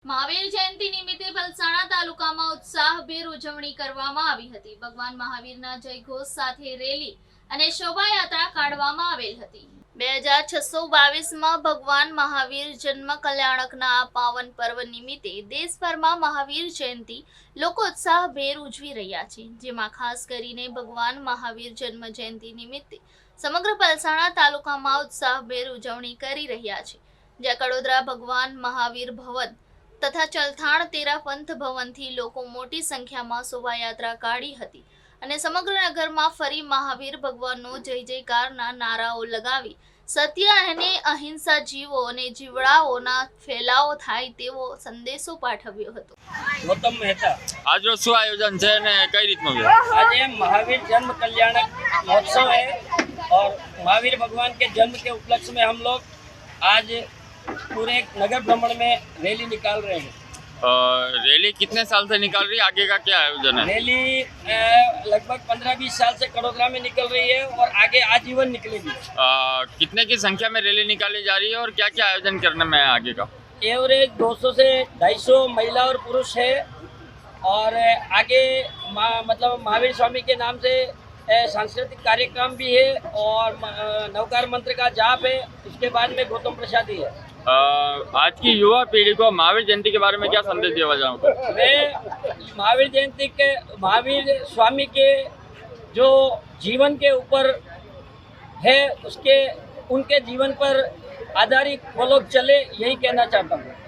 મહાવીર જયંતિ નિમિત્તે વલસાડ તાલુકામાં ઉત્સાહભેર ઉજવણી કરવામાં આવી હતી। ભગવાન મહાવીરના જયઘોષ સાથે રેલી અને શોભાયાત્રા કાઢવામાં આવેલ હતી। 2622માં ભગવાન મહાવીર જન્મ કલ્યાણકના આ પાવન પર્વ નિમિત્તે દેશભરમાં મહાવીર જયંતિ લોકો ઉત્સાહભેર ઉજવી રહ્યા છે, જેમાં ખાસ કરીને ભગવાન મહાવીર જન્મ જયંતિ નિમિત્તે સમગ્ર વલસાડ તાલુકામાં ઉત્સાહભેર ઉજવણી કરી રહ્યા છે। જ્યાં કડોદરા ભગવાન મહાવીર ભવન તથા ચલથાણ તેરા પંથ ભવનથી લોકો મોટી સંખ્યામાં શોભાયાત્રા કાઢી હતી અને સમગ્ર નગરમાં ફરી મહાવીર ભગવાનનો જય જયકારના નારાઓ લગાવી સત્ય અને અહિંસા જીવો અને જીવડાઓના ફેલાવો થાય તેવો સંદેશો પાઠવ્યો હતો। ગૌતમ મહેતા आज रोज શું આયોજન છે ને કઈ રીતનું છે? आज ये महावीर जन्म कल्याणक महोत्सव है और महावीर भगवान के जन्म के उपलक्ष्य में हम लोग आज पूरे नगर भ्रमण में रैली निकाल रहे हैं। रैली कितने साल से निकाल रही है, आगे का क्या आयोजन है? रैली लगभग 15-20 साल से कड़ोदरा में निकल रही है और आगे आजीवन निकलेगी। कितने की संख्या में रैली निकाली जा रही है और क्या क्या आयोजन करने में है आगे का? एवरेज 200 से 250 महिला और पुरुष है और आगे मतलब महावीर स्वामी के नाम से सांस्कृतिक कार्यक्रम भी है और नवकार मंत्र का जाप है। उसके बाद में गौतम प्रसादी है। आज की युवा पीढ़ी को महावीर जयंती के बारे में क्या संदेश देना चाहूँगा? मैं महावीर जयंती के महावीर स्वामी के जो जीवन के ऊपर है उसके उनके जीवन पर आधारित वो लोग चले, यही कहना चाहता हूँ।